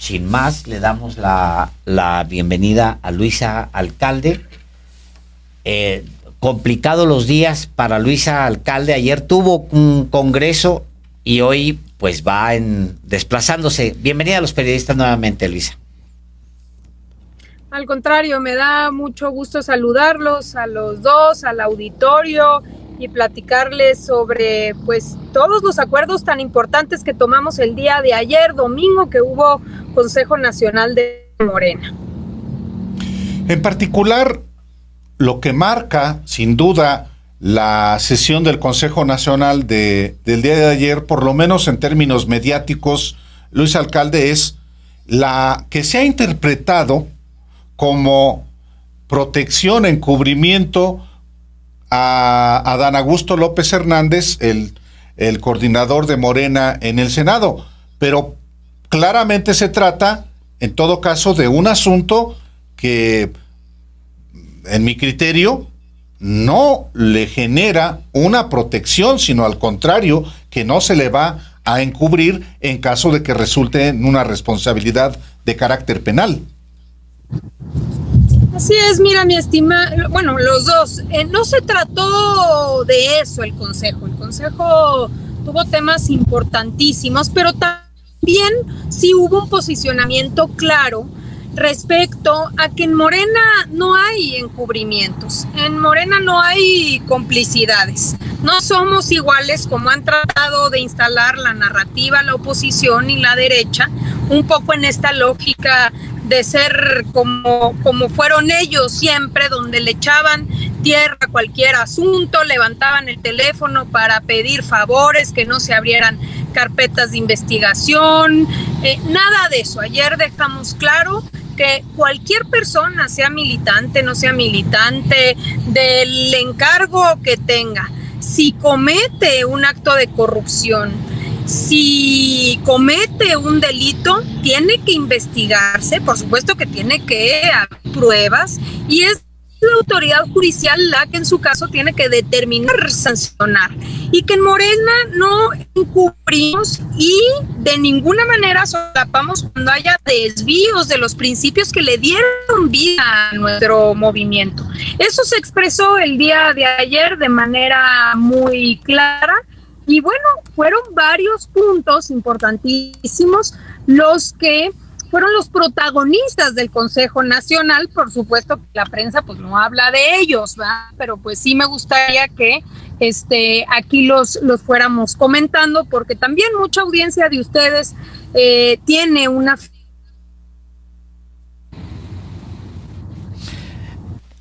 sin más, le damos la bienvenida a Luisa Alcalde. Complicado los días para Luisa Alcalde. Ayer tuvo un congreso y hoy pues va desplazándose. Bienvenida a los periodistas nuevamente, Luisa. Al contrario, me da mucho gusto saludarlos a los dos, al auditorio, y platicarles sobre pues todos los acuerdos tan importantes que tomamos el día de ayer, domingo, que hubo Consejo Nacional de Morena. En particular, lo que marca, sin duda, la sesión del Consejo Nacional del día de ayer, por lo menos en términos mediáticos, Luis Alcalde, es la que se ha interpretado como protección, encubrimiento a Adán Augusto López Hernández, el coordinador de Morena en el Senado. Pero claramente se trata, en todo caso, de un asunto que, en mi criterio, no le genera una protección, sino al contrario, que no se le va a encubrir en caso de que resulte en una responsabilidad de carácter penal. Así es, mira, mi estimada, bueno, los dos, no se trató de eso el Consejo tuvo temas importantísimos, pero también sí hubo un posicionamiento claro respecto a que en Morena no hay encubrimientos, en Morena no hay complicidades, no somos iguales como han tratado de instalar la narrativa, la oposición y la derecha, un poco en esta lógica de ser como fueron ellos siempre, donde le echaban tierra a cualquier asunto, levantaban el teléfono para pedir favores, que no se abrieran carpetas de investigación, nada de eso. Ayer dejamos claro que cualquier persona, sea militante, no sea militante, del encargo que tenga, si comete un acto de corrupción, si comete un delito, tiene que investigarse, por supuesto que tiene que haber pruebas, y es la autoridad judicial la que en su caso tiene que determinar, sancionar, y que en Morena no encubrimos y de ninguna manera solapamos cuando haya desvíos de los principios que le dieron vida a nuestro movimiento. Eso se expresó el día de ayer de manera muy clara. Y bueno, fueron varios puntos importantísimos los que fueron los protagonistas del Consejo Nacional. Por supuesto que la prensa pues no habla de ellos, ¿verdad? Pero pues sí me gustaría que aquí los fuéramos comentando, porque también mucha audiencia de ustedes tiene una...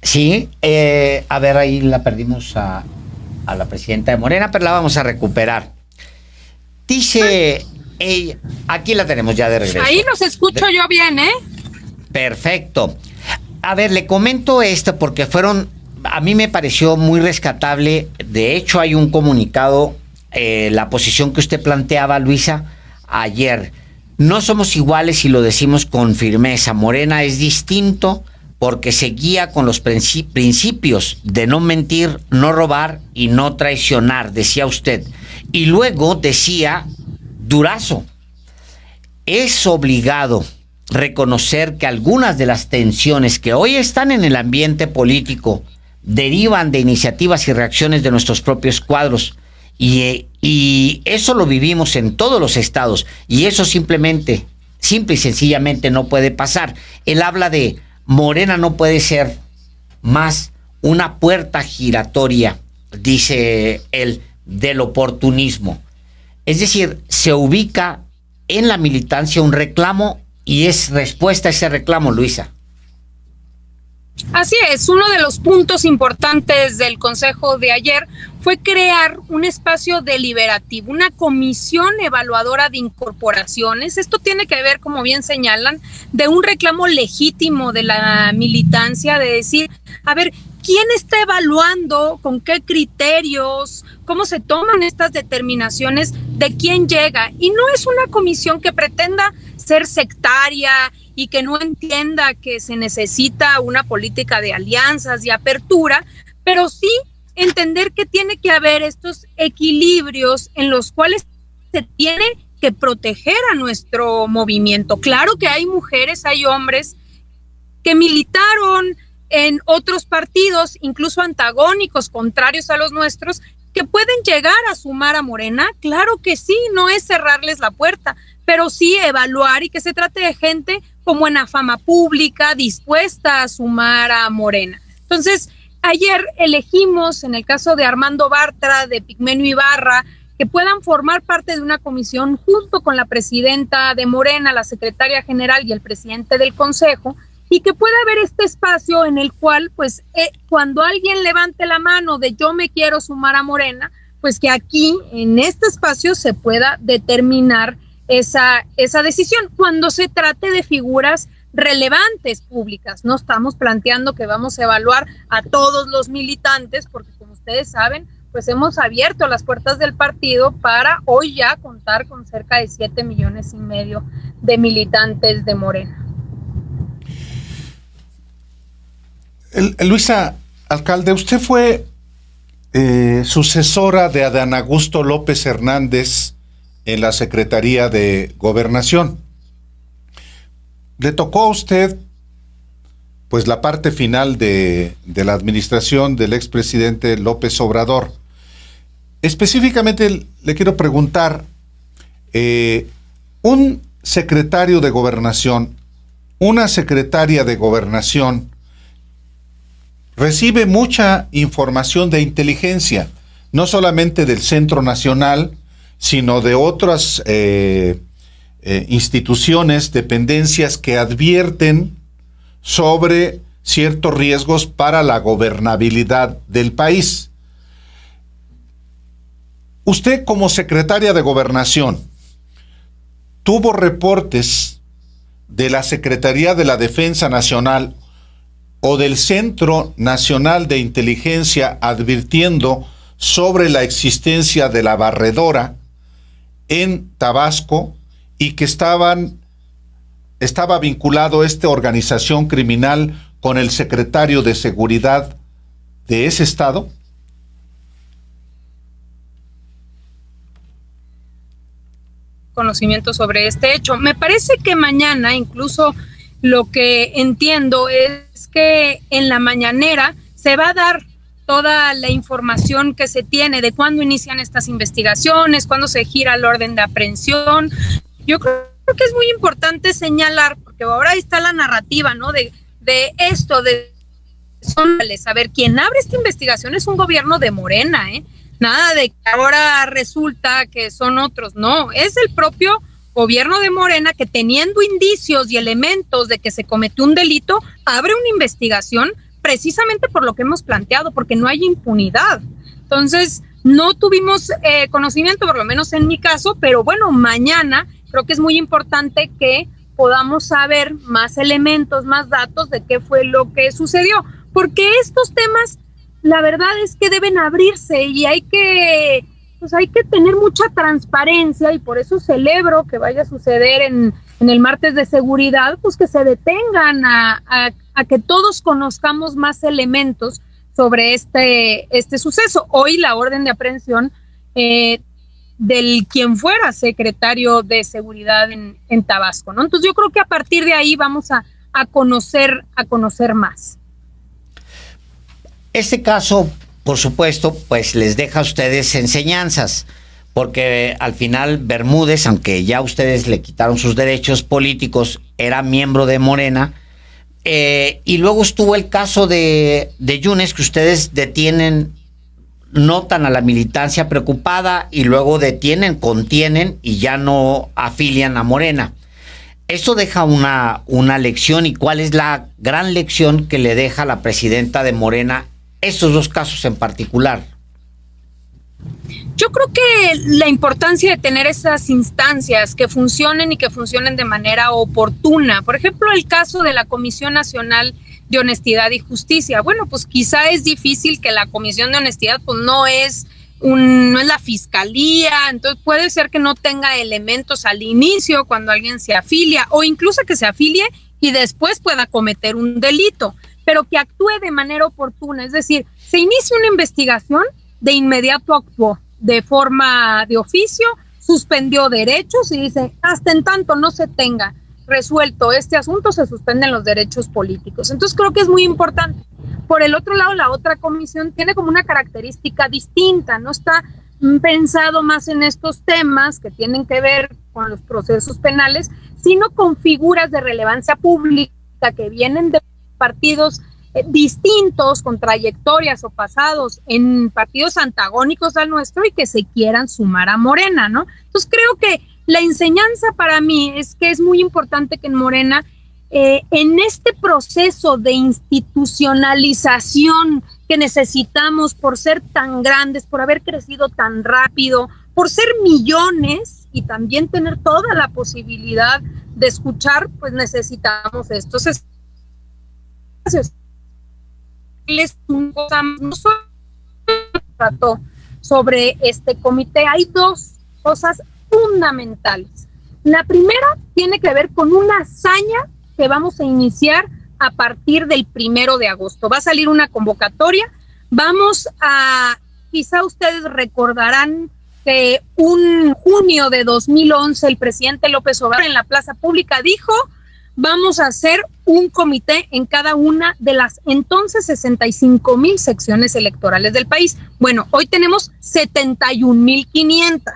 Sí, a ver, ahí la perdimos a la presidenta de Morena, pero la vamos a recuperar. Dice ella, aquí la tenemos ya de regreso. Ahí los escucho yo bien, ¿eh? Perfecto. A ver, le comento esto porque a mí me pareció muy rescatable. De hecho, hay un comunicado, la posición que usted planteaba, Luisa, ayer. No somos iguales y lo decimos con firmeza. Morena es distinto porque se guía con los principios de no mentir, no robar y no traicionar, decía usted. Y luego decía Durazo, es obligado reconocer que algunas de las tensiones que hoy están en el ambiente político derivan de iniciativas y reacciones de nuestros propios cuadros. Y eso lo vivimos en todos los estados. Y eso simple y sencillamente no puede pasar. Él habla de Morena no puede ser más una puerta giratoria, dice él, del oportunismo. Es decir, se ubica en la militancia un reclamo y es respuesta a ese reclamo, Luisa. Así es, uno de los puntos importantes del Consejo de ayer fue crear un espacio deliberativo, una comisión evaluadora de incorporaciones. Esto tiene que ver, como bien señalan, de un reclamo legítimo de la militancia, de decir, a ver, ¿quién está evaluando, con qué criterios, cómo se toman estas determinaciones de quién llega? Y no es una comisión que pretenda ser sectaria y que no entienda que se necesita una política de alianzas y apertura, pero sí entender que tiene que haber estos equilibrios en los cuales se tiene que proteger a nuestro movimiento. Claro que hay mujeres, hay hombres que militaron en otros partidos, incluso antagónicos, contrarios a los nuestros, que pueden llegar a sumar a Morena. Claro que sí, no es cerrarles la puerta, pero sí evaluar y que se trate de gente con buena fama pública, dispuesta a sumar a Morena. Entonces, ayer elegimos, en el caso de Armando Bartra, de Pigmenio Ibarra, que puedan formar parte de una comisión junto con la presidenta de Morena, la secretaria general y el presidente del consejo, y que pueda haber este espacio en el cual, pues, cuando alguien levante la mano de yo me quiero sumar a Morena, pues que aquí, en este espacio, se pueda determinar esa decisión. Cuando se trate de figuras relevantes públicas, no estamos planteando que vamos a evaluar a todos los militantes, porque como ustedes saben, pues hemos abierto las puertas del partido para hoy ya contar con cerca de 7,5 millones de militantes de Morena. Luisa, alcalde, usted fue sucesora de Adán Augusto López Hernández en la Secretaría de Gobernación. Le tocó a usted, pues, la parte final de la administración del expresidente López Obrador. Específicamente le quiero preguntar, un secretario de Gobernación, una secretaria de Gobernación, recibe mucha información de inteligencia, no solamente del Centro Nacional, sino de otras instituciones, dependencias que advierten sobre ciertos riesgos para la gobernabilidad del país. Usted, como secretaria de Gobernación, tuvo reportes de la Secretaría de la Defensa Nacional o del Centro Nacional de Inteligencia advirtiendo sobre la existencia de la barredora en Tabasco y que estaba vinculado esta organización criminal con el secretario de Seguridad de ese estado? Conocimiento sobre este hecho. Me parece que mañana, incluso lo que entiendo es que en la mañanera se va a dar toda la información que se tiene de cuándo inician estas investigaciones, cuándo se gira el orden de aprehensión. Yo creo que es muy importante señalar, porque ahora está la narrativa, ¿no? De esto, de saber quién abre esta investigación es un gobierno de Morena, ¿eh? Nada de que ahora resulta que son otros, no, es el propio gobierno de Morena que, teniendo indicios y elementos de que se cometió un delito, abre una investigación precisamente por lo que hemos planteado, porque no hay impunidad. Entonces, no tuvimos conocimiento, por lo menos en mi caso, pero bueno, mañana creo que es muy importante que podamos saber más elementos, más datos de qué fue lo que sucedió, porque estos temas, la verdad es que deben abrirse y hay que tener mucha transparencia, y por eso celebro que vaya a suceder en el martes de seguridad, pues que se detengan a que todos conozcamos más elementos sobre este suceso. Hoy la orden de aprehensión del quien fuera secretario de Seguridad en Tabasco, ¿no? Entonces yo creo que a partir de ahí vamos a conocer más. Este caso, por supuesto, pues les deja a ustedes enseñanzas, porque al final Bermúdez, aunque ya ustedes le quitaron sus derechos políticos, era miembro de Morena, y luego estuvo el caso de Yunes, que ustedes detienen, notan a la militancia preocupada y luego contienen y ya no afilian a Morena. Esto deja una lección, y ¿cuál es la gran lección que le deja la presidenta de Morena estos dos casos en particular? Yo creo que la importancia de tener esas instancias que funcionen y que funcionen de manera oportuna. Por ejemplo, el caso de la Comisión Nacional de Honestidad y Justicia. Bueno, pues quizá es difícil que la Comisión de Honestidad pues no es la fiscalía, entonces puede ser que no tenga elementos al inicio cuando alguien se afilia, o incluso que se afilie y después pueda cometer un delito, pero que actúe de manera oportuna. Es decir, se inicia una investigación, de inmediato actuó de forma de oficio, suspendió derechos y dice, hasta en tanto no se tenga resuelto este asunto, se suspenden los derechos políticos. Entonces creo que es muy importante. Por el otro lado, la otra comisión tiene como una característica distinta, no está pensado más en estos temas que tienen que ver con los procesos penales, sino con figuras de relevancia pública que vienen de partidos distintos, con trayectorias o pasados en partidos antagónicos al nuestro y que se quieran sumar a Morena, ¿no? Entonces creo que la enseñanza para mí es que es muy importante que en Morena, en este proceso de institucionalización que necesitamos por ser tan grandes, por haber crecido tan rápido, por ser millones y también tener toda la posibilidad de escuchar, pues necesitamos estos espacios. No solo trató sobre este comité, hay dos cosas fundamentales. La primera tiene que ver con una hazaña que vamos a iniciar a partir del 1 de agosto. Va a salir una convocatoria. Quizá ustedes recordarán que un junio de 2011 el presidente López Obrador en la plaza pública dijo, vamos a hacer un comité en cada una de las entonces 65,000 secciones electorales del país. Bueno, hoy tenemos 71,500.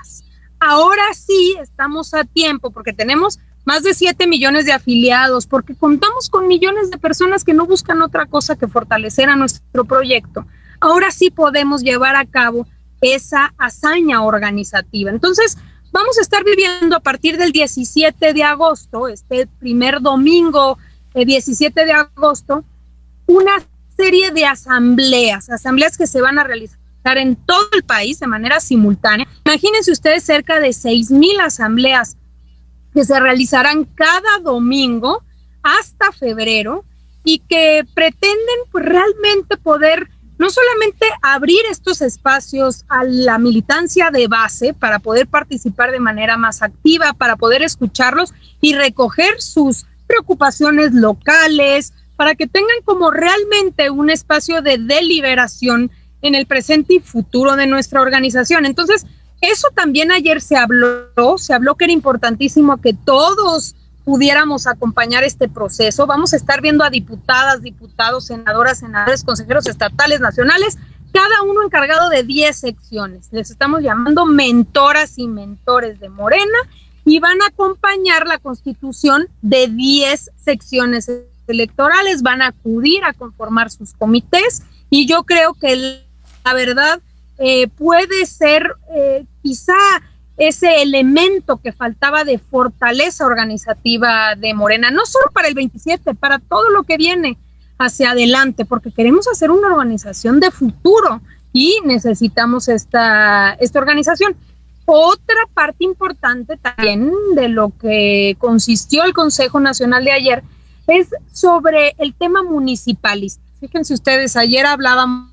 Ahora sí estamos a tiempo porque tenemos más de 7 millones de afiliados, porque contamos con millones de personas que no buscan otra cosa que fortalecer a nuestro proyecto. Ahora sí podemos llevar a cabo esa hazaña organizativa. Entonces, vamos a estar viviendo a partir del 17 de agosto, este primer domingo, 17 de agosto, una serie de asambleas que se van a realizar en todo el país de manera simultánea. Imagínense ustedes cerca de 6,000 asambleas que se realizarán cada domingo hasta febrero y que pretenden pues, realmente poder no solamente abrir estos espacios a la militancia de base para poder participar de manera más activa, para poder escucharlos y recoger sus preocupaciones locales, para que tengan como realmente un espacio de deliberación en el presente y futuro de nuestra organización. Entonces, eso también ayer se habló que era importantísimo que todos pudiéramos acompañar este proceso. Vamos a estar viendo a diputadas, diputados, senadoras, senadores, consejeros estatales, nacionales, cada uno encargado de 10 secciones. Les estamos llamando mentoras y mentores de Morena y van a acompañar la constitución de 10 secciones electorales, van a acudir a conformar sus comités y yo creo que la verdad puede ser quizá ese elemento que faltaba de fortaleza organizativa de Morena, no solo para el 27, para todo lo que viene hacia adelante, porque queremos hacer una organización de futuro y necesitamos esta organización. Otra parte importante también de lo que consistió el Consejo Nacional de ayer es sobre el tema municipalista. Fíjense ustedes, ayer hablábamos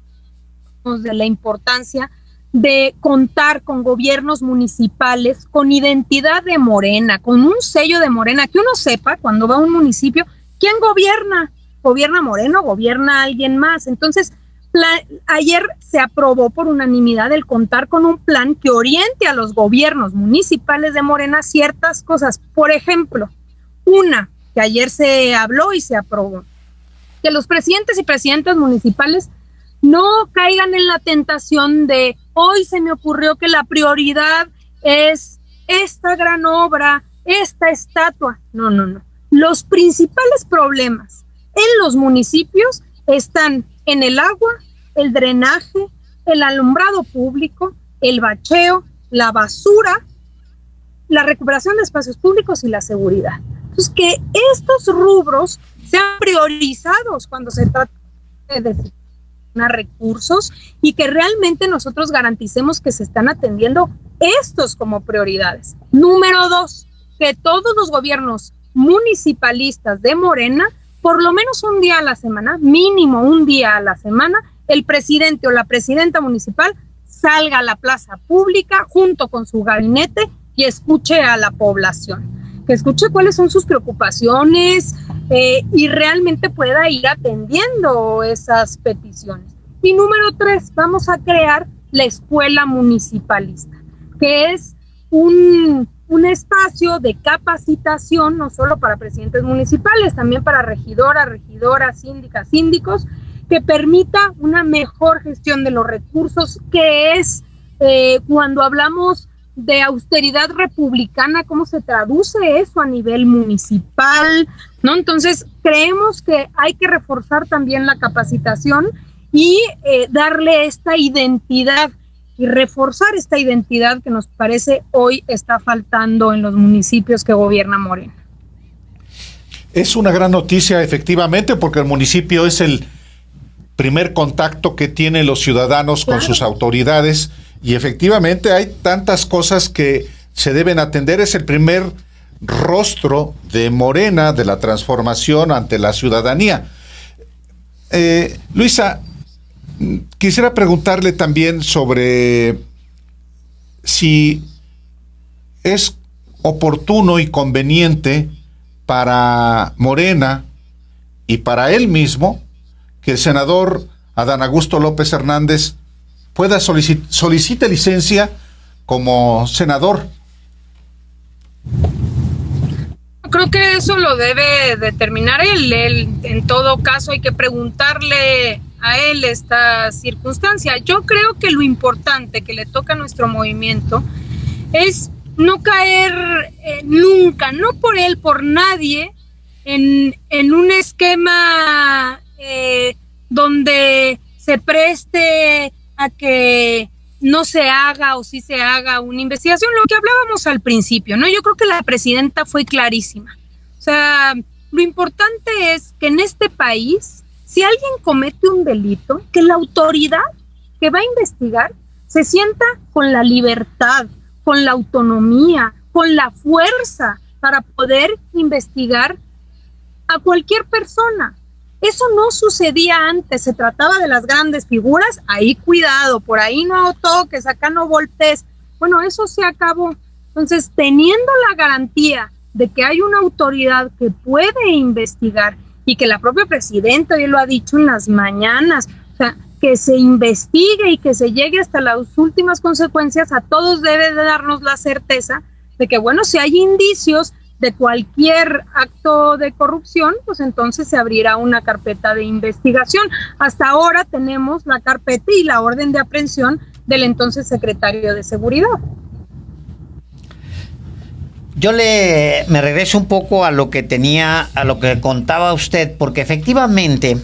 de la importancia de contar con gobiernos municipales con identidad de Morena, con un sello de Morena, que uno sepa cuando va a un municipio quién gobierna. ¿Gobierna Morena o gobierna alguien más? Entonces, ayer se aprobó por unanimidad el contar con un plan que oriente a los gobiernos municipales de Morena ciertas cosas. Por ejemplo, una que ayer se habló y se aprobó, que los presidentes y presidentas municipales no caigan en la tentación de hoy se me ocurrió que la prioridad es esta gran obra, esta estatua. No. Los principales problemas en los municipios están en el agua, el drenaje, el alumbrado público, el bacheo, la basura, la recuperación de espacios públicos y la seguridad. Entonces, que estos rubros sean priorizados cuando se trata de designar recursos y que realmente nosotros garanticemos que se están atendiendo estos como prioridades. Número 2, que todos los gobiernos municipalistas de Morena, por lo menos un día a la semana, mínimo un día a la semana, el presidente o la presidenta municipal salga a la plaza pública junto con su gabinete y escuche a la población, que escuche cuáles son sus preocupaciones y realmente pueda ir atendiendo esas peticiones. Y número 3, vamos a crear la escuela municipalista, que es un espacio de capacitación, no solo para presidentes municipales, también para regidoras, síndicas, síndicos, que permita una mejor gestión de los recursos, que es cuando hablamos de austeridad republicana, cómo se traduce eso a nivel municipal, ¿no? Entonces, creemos que hay que reforzar también la capacitación y darle esta identidad y reforzar esta identidad que nos parece hoy está faltando en los municipios que gobierna Morena. Es una gran noticia, efectivamente, porque el municipio es el primer contacto que tienen los ciudadanos con sus autoridades, y efectivamente hay tantas cosas que se deben atender. Es el primer rostro de Morena, de la transformación ante la ciudadanía. Luisa, quisiera preguntarle también sobre si es oportuno y conveniente para Morena y para él mismo que el senador Adán Augusto López Hernández pueda solicite licencia como senador. Creo que eso lo debe determinar él. En todo caso, hay que preguntarle a él esta circunstancia. Yo creo que lo importante que le toca a nuestro movimiento es no caer nunca, no por él, por nadie, en un esquema donde se preste a que no se haga o sí se haga una investigación, lo que hablábamos al principio, ¿no? Yo creo que la presidenta fue clarísima. O sea, lo importante es que en este país, si alguien comete un delito, que la autoridad que va a investigar se sienta con la libertad, con la autonomía, con la fuerza para poder investigar a cualquier persona. Eso no sucedía antes, se trataba de las grandes figuras, ahí cuidado, por ahí no toques, acá no voltees. Bueno, eso se acabó. Entonces, teniendo la garantía de que hay una autoridad que puede investigar y que la propia presidenta hoy lo ha dicho en las mañanas, o sea, que se investigue y que se llegue hasta las últimas consecuencias, a todos debe de darnos la certeza de que, bueno, si hay indicios de cualquier acto de corrupción, pues entonces se abrirá una carpeta de investigación. Hasta ahora tenemos la carpeta y la orden de aprehensión del entonces secretario de Seguridad. Yo me regreso un poco a lo que contaba usted, porque efectivamente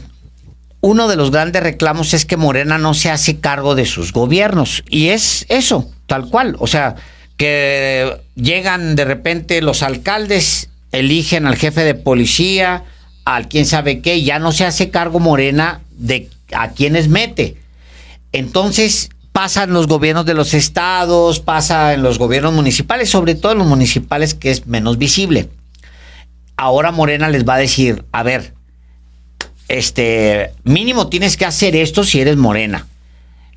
uno de los grandes reclamos es que Morena no se hace cargo de sus gobiernos, y es eso, tal cual. O sea, que llegan de repente los alcaldes, eligen al jefe de policía, al quién sabe qué, y ya no se hace cargo Morena de a quienes mete. Entonces pasa en los gobiernos de los estados, pasa en los gobiernos municipales, sobre todo en los municipales, que es menos visible. Ahora Morena les va a decir, a ver, mínimo tienes que hacer esto si eres Morena.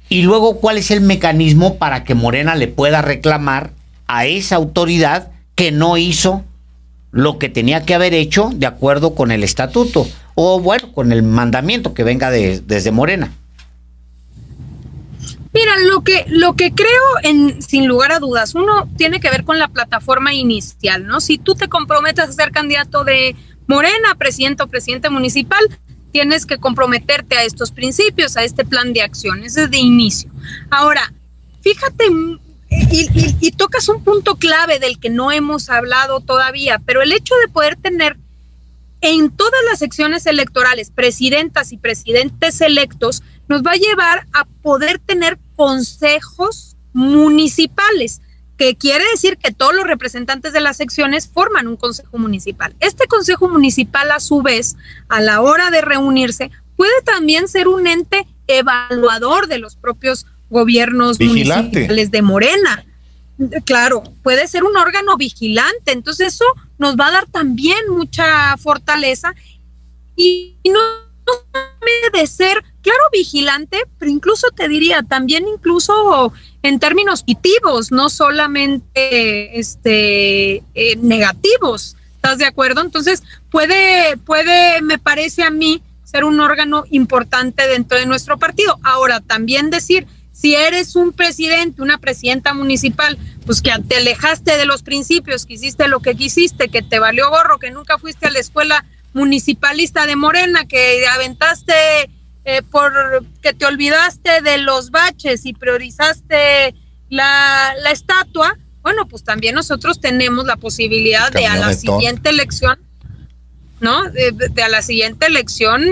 Y luego, ¿cuál es el mecanismo para que Morena le pueda reclamar a esa autoridad que no hizo lo que tenía que haber hecho de acuerdo con el estatuto? O bueno, con el mandamiento que venga desde Morena. Mira, lo que creo, sin lugar a dudas, uno tiene que ver con la plataforma inicial, ¿no? Si tú te comprometes a ser candidato de Morena, presidente o presidente municipal, tienes que comprometerte a estos principios, a este plan de acción, ese es de inicio. Ahora, fíjate, y tocas un punto clave del que no hemos hablado todavía, pero el hecho de poder tener en todas las secciones electorales presidentas y presidentes electos nos va a llevar a poder tener consejos municipales, que quiere decir que todos los representantes de las secciones forman un consejo municipal. Este consejo municipal, a su vez, a la hora de reunirse, puede también ser un ente evaluador de los propios gobiernos municipales de Morena. Claro, puede ser un órgano vigilante, entonces eso nos va a dar también mucha fortaleza y no debe de ser, claro, vigilante, pero incluso te diría también incluso en términos positivos, no solamente negativos. ¿Estás de acuerdo? Entonces puede, me parece a mí, ser un órgano importante dentro de nuestro partido. Ahora, también decir, Si eres un presidente, una presidenta municipal, pues que te alejaste de los principios, que hiciste lo que quisiste, que te valió gorro, que nunca fuiste a la escuela municipalista de Morena, que aventaste que te olvidaste de los baches y priorizaste la estatua, bueno, pues también nosotros tenemos la posibilidad de a la siguiente elección, ¿no? De a la siguiente elección,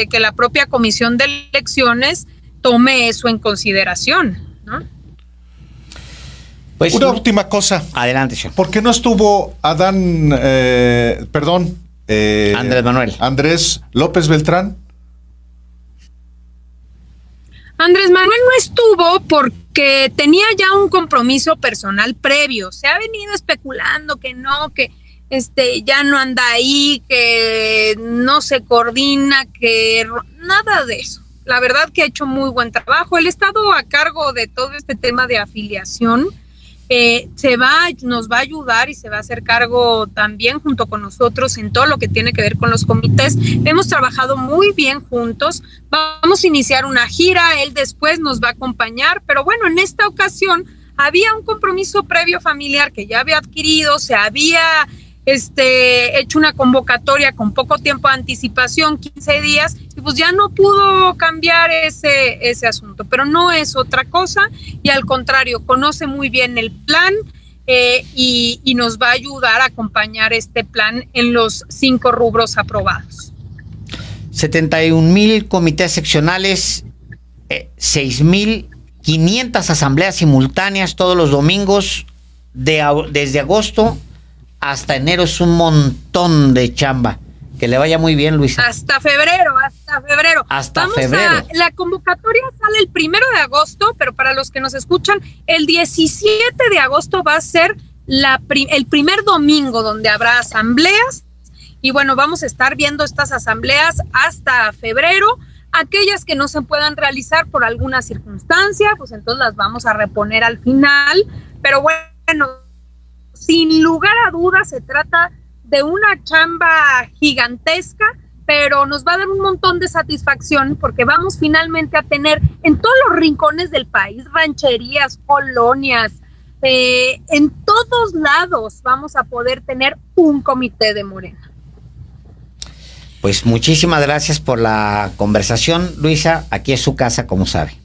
que la propia comisión de elecciones tome eso en consideración, ¿no? Pues, una última cosa. Adelante, señor. ¿Por qué no estuvo Andrés López Beltrán? Andrés Manuel no estuvo porque tenía ya un compromiso personal previo. Se ha venido especulando que no, que ya no anda ahí, que no se coordina, que nada de eso. La verdad que ha hecho muy buen trabajo. Él ha estado a cargo de todo este tema de afiliación. Nos va a ayudar y se va a hacer cargo también junto con nosotros en todo lo que tiene que ver con los comités. Hemos trabajado muy bien juntos. Vamos a iniciar una gira, él después nos va a acompañar, pero bueno, en esta ocasión había un compromiso previo familiar que ya había adquirido, se había hecho una convocatoria con poco tiempo de anticipación, 15 días, y pues ya no pudo cambiar ese asunto, pero no es otra cosa, y al contrario, conoce muy bien el plan y nos va a ayudar a acompañar este plan en los 5 rubros aprobados. 71,000 comités seccionales, 6,500 asambleas simultáneas todos los domingos, desde agosto hasta enero. Es un montón de chamba. Que le vaya muy bien, Luisa. Hasta febrero. La convocatoria sale el 1 de agosto, pero para los que nos escuchan, el 17 de agosto va a ser el primer domingo donde habrá asambleas. Y bueno, vamos a estar viendo estas asambleas hasta febrero. Aquellas que no se puedan realizar por alguna circunstancia, pues entonces las vamos a reponer al final. Pero bueno, sin lugar a dudas se trata de una chamba gigantesca, pero nos va a dar un montón de satisfacción porque vamos finalmente a tener en todos los rincones del país, rancherías, colonias, en todos lados vamos a poder tener un comité de Morena. Pues muchísimas gracias por la conversación, Luisa. Aquí es su casa, como sabe.